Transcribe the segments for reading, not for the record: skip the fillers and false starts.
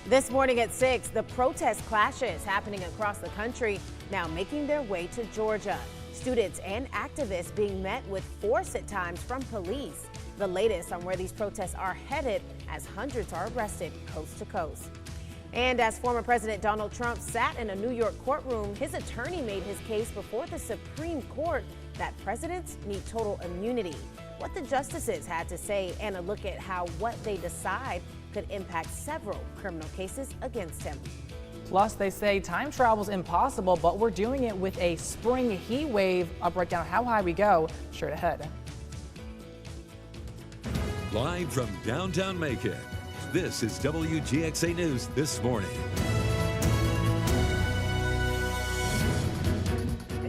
This morning at 6, the protest clashes happening across the country now making their way to Georgia. Students and activists being met with force at times from police. The latest on where these protests are headed as hundreds are arrested coast to coast. And as former President Donald Trump sat in a New York courtroom, his attorney made his case before the Supreme Court that presidents need total immunity. What the justices had to say and a look at how what they decide could impact several criminal cases against him. Plus, they say time travel's impossible, but we're doing it with a spring heat wave. I'll break down how high we go straight ahead. Live from downtown Macon, this is WGXA News This Morning.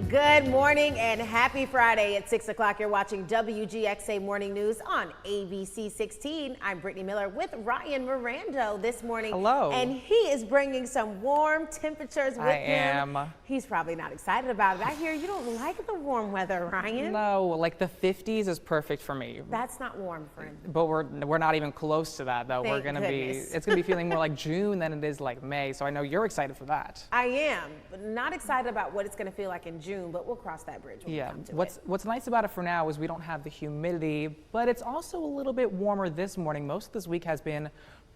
Good morning and happy Friday. At 6 o'clock, you're watching WGXA Morning News on ABC 16. I'm Brittany Miller with Ryan Mirando this morning. Hello. And he is bringing some warm temperatures with him. He's probably not excited about it. I hear you don't like the warm weather, Ryan. No, like the 50s is perfect for me. That's not warm, friend. But we're not even close to that, though. Thank goodness. It's gonna be feeling more like June than it is like May. So I know you're excited for that. I am, but not excited about what it's going to feel like in June, but we'll cross that bridge when we come to it. What's nice about it for now is we don't have the humidity, but it's also a little bit warmer this morning. Most of this week has been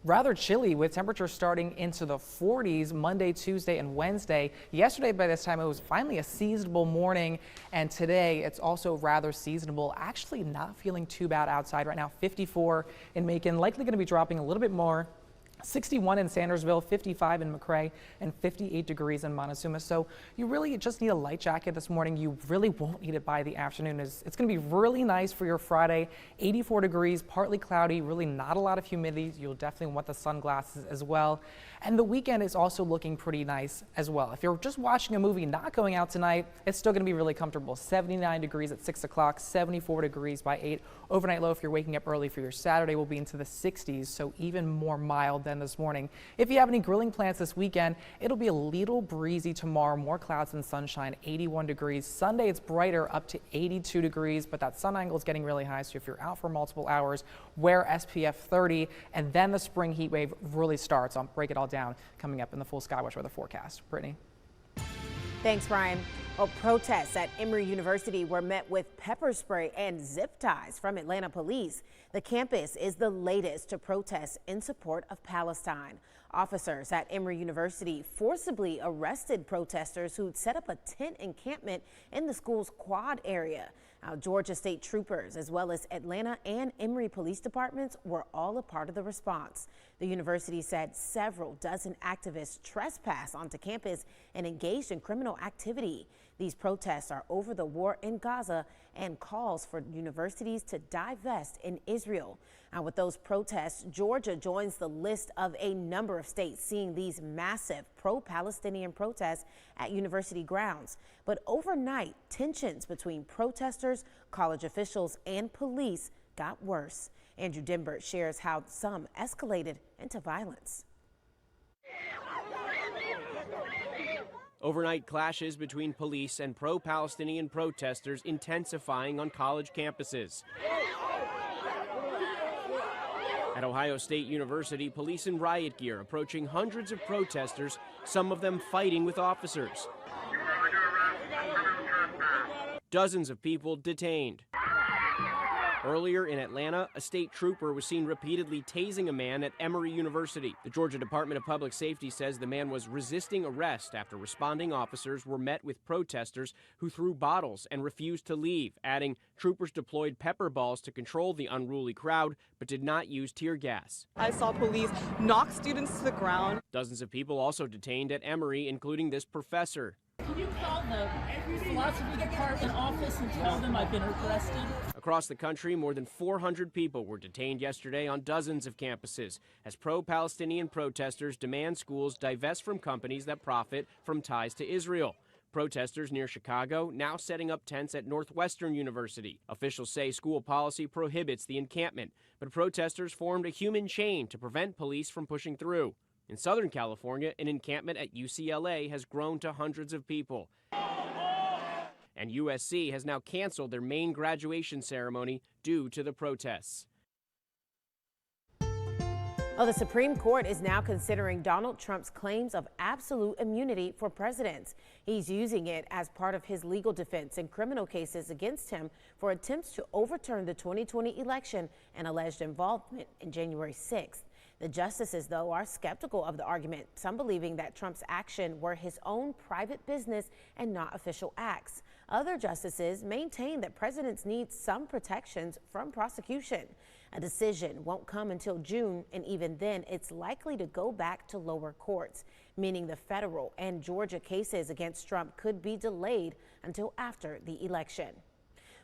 rather chilly with temperatures starting into the 40s Monday, Tuesday, and Wednesday. Yesterday, by this time, it was finally a seasonable morning, and today it's also rather seasonable. Actually not feeling too bad outside right now. 54 in Macon, likely going to be dropping a little bit more. 61 in Sandersville, 55 in McRae, and 58 degrees in Montezuma. So you really just need a light jacket this morning. You really won't need it by the afternoon. It's going to be really nice for your Friday. 84 degrees, partly cloudy, really not a lot of humidity. You'll definitely want the sunglasses as well. And the weekend is also looking pretty nice as well. If you're just watching a movie, not going out tonight, it's still going to be really comfortable. 79 degrees at 6 o'clock, 74 degrees by 8. Overnight low, if you're waking up early for your Saturday, will be into the 60s, so even more mild than this morning. If you have any grilling plans this weekend, it'll be a little breezy tomorrow, more clouds than sunshine, 81 degrees. Sunday, it's brighter, up to 82 degrees, but that sun angle is getting really high, so if you're out for multiple hours, wear SPF 30, and then the spring heat wave really starts. I'll break it all down coming up in the full Skywatch weather forecast. Brittany. Thanks, Brian. Well, protests at Emory University were met with pepper spray and zip ties from Atlanta police. The campus is the latest to protest in support of Palestine. Officers at Emory University forcibly arrested protesters who'd set up a tent encampment in the school's quad area. Georgia State troopers, as well as Atlanta and Emory police departments, were all a part of the response. The university said several dozen activists trespassed onto campus and engaged in criminal activity. These protests are over the war in Gaza and calls for universities to divest in Israel. With those protests, Georgia joins the list of a number of states seeing these massive pro-Palestinian protests at university grounds. But overnight, tensions between protesters, college officials, and police got worse. Andrew Dimbert shares how some escalated into violence. Overnight clashes between police and pro-Palestinian protesters intensifying on college campuses. At Ohio State University, police in riot gear approaching hundreds of protesters, some of them fighting with officers. Dozens of people detained. Earlier in Atlanta, a state trooper was seen repeatedly tasing a man at Emory University. The Georgia Department of Public Safety says the man was resisting arrest after responding officers were met with protesters who threw bottles and refused to leave, adding troopers deployed pepper balls to control the unruly crowd but did not use tear gas. I saw police knock students to the ground. Dozens of people also detained at Emory, including this professor. Can you call the philosophy department office and tell them I've been arrested? Across the country, more than 400 people were detained yesterday on dozens of campuses as pro-Palestinian protesters demand schools divest from companies that profit from ties to Israel. Protesters near Chicago now setting up tents at Northwestern University. Officials say school policy prohibits the encampment, but protesters formed a human chain to prevent police from pushing through. In Southern California, an encampment at UCLA has grown to hundreds of people. And USC has now canceled their main graduation ceremony due to the protests. Well, the Supreme Court is now considering Donald Trump's claims of absolute immunity for presidents. He's using it as part of his legal defense in criminal cases against him for attempts to overturn the 2020 election and alleged involvement in January 6th. The justices, though, are skeptical of the argument, some believing that Trump's action were his own private business and not official acts. Other justices maintain that presidents need some protections from prosecution. A decision won't come until June, and even then, it's likely to go back to lower courts, meaning the federal and Georgia cases against Trump could be delayed until after the election.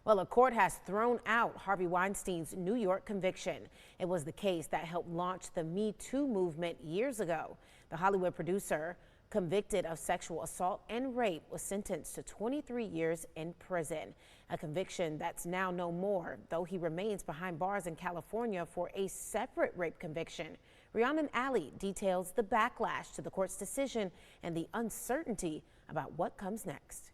Well, a court has thrown out Harvey Weinstein's New York conviction. It was the case that helped launch the Me Too movement years ago. The Hollywood producer, convicted of sexual assault and rape, was sentenced to 23 years in prison. A conviction that's now no more, though he remains behind bars in California for a separate rape conviction. Rhiannon Alley details the backlash to the court's decision and the uncertainty about what comes next.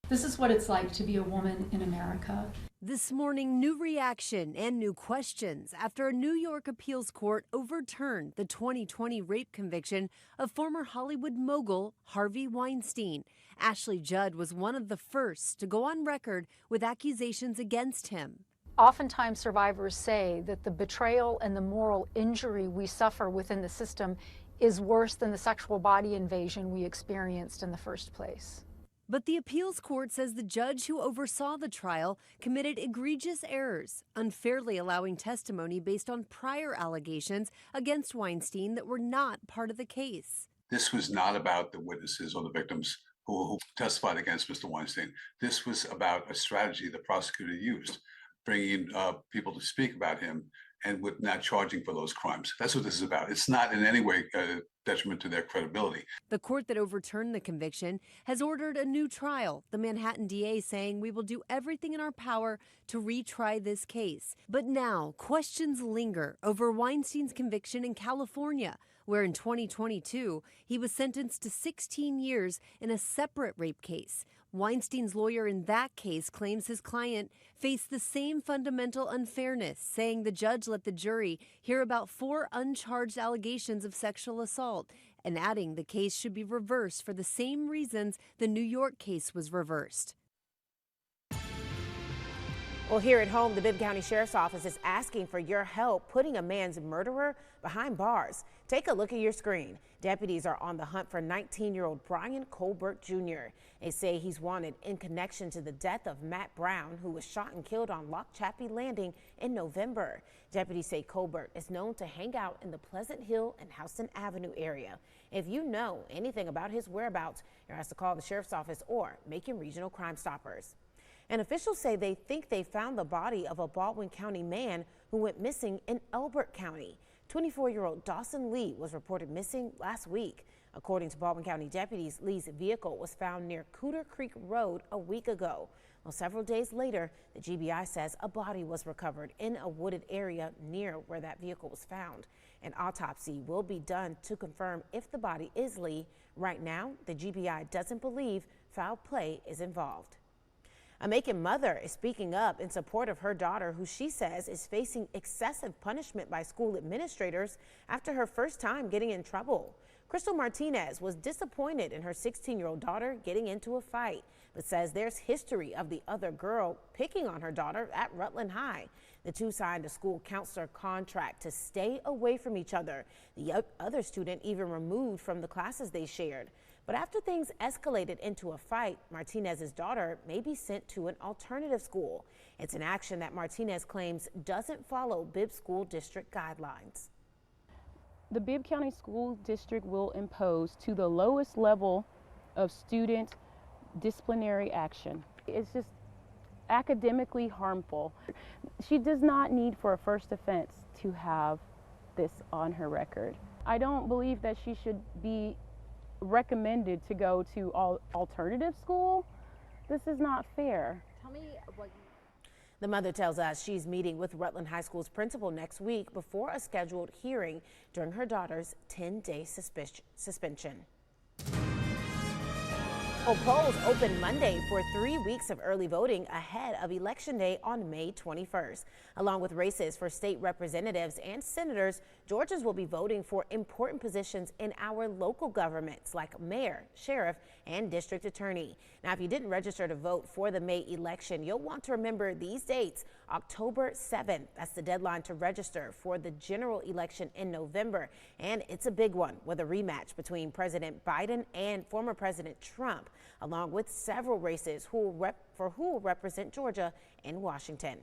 This is what it's like to be a woman in America. This morning, new reaction and new questions after a New York appeals court overturned the 2020 rape conviction of former Hollywood mogul Harvey Weinstein. Ashley Judd was one of the first to go on record with accusations against him. Oftentimes, survivors say that the betrayal and the moral injury we suffer within the system is worse than the sexual body invasion we experienced in the first place. But the appeals court says the judge who oversaw the trial committed egregious errors, unfairly allowing testimony based on prior allegations against Weinstein that were not part of the case. This was not about the witnesses or the victims who testified against Mr. Weinstein. This was about a strategy the prosecutor used, bringing people to speak about him and with not charging for those crimes. That's what this is about. It's not in any way detriment to their credibility. The court that overturned the conviction has ordered a new trial. The Manhattan DA saying we will do everything in our power to retry this case. But now questions linger over Weinstein's conviction in California, where in 2022 he was sentenced to 16 years in a separate rape case. Weinstein's lawyer in that case claims his client faced the same fundamental unfairness, saying the judge let the jury hear about 4 uncharged allegations of sexual assault, and adding the case should be reversed for the same reasons the New York case was reversed. Well, here at home, the Bibb County Sheriff's Office is asking for your help putting a man's murderer behind bars. Take a look at your screen. Deputies are on the hunt for 19-year-old Brian Colbert Jr. They say he's wanted in connection to the death of Matt Brown, who was shot and killed on Lock Chappie Landing in November. Deputies say Colbert is known to hang out in the Pleasant Hill and Houston Avenue area. If you know anything about his whereabouts, you're asked to call the Sheriff's Office or Macon Regional Crime Stoppers. And officials say they think they found the body of a Baldwin County man who went missing in Elbert County. 24-year-old Dawson Lee was reported missing last week. According to Baldwin County deputies, Lee's vehicle was found near Cooter Creek Road a week ago. Well, several days later, the GBI says a body was recovered in a wooded area near where that vehicle was found. An autopsy will be done to confirm if the body is Lee. Right now, the GBI doesn't believe foul play is involved. A Macon mother is speaking up in support of her daughter, who she says is facing excessive punishment by school administrators after her first time getting in trouble. Crystal Martinez was disappointed in her 16-year-old daughter getting into a fight, but says there's history of the other girl picking on her daughter at Rutland High. The two signed a school counselor contract to stay away from each other. The other student even removed from the classes they shared. But after things escalated into a fight, Martinez's daughter may be sent to an alternative school. It's an action that Martinez claims doesn't follow Bibb School District guidelines. The Bibb County School District will impose to the lowest level of student disciplinary action. It's just academically harmful. She does not need for a first offense to have this on her record. I don't believe that she should be recommended to go to alternative school. This is not fair. Tell me what The mother tells us she's meeting with Rutland High School's principal next week before a scheduled hearing during her daughter's 10-day suspension. Well, polls open Monday for 3 weeks of early voting ahead of Election Day on May 21st. Along with races for state representatives and senators, Georgians will be voting for important positions in our local governments like mayor, sheriff, and district attorney. Now, if you didn't register to vote for the May election, you'll want to remember these dates. October 7th, that's the deadline to register for the general election in November. And it's a big one with a rematch between President Biden and former President Trump, along with several races who will represent Georgia in Washington.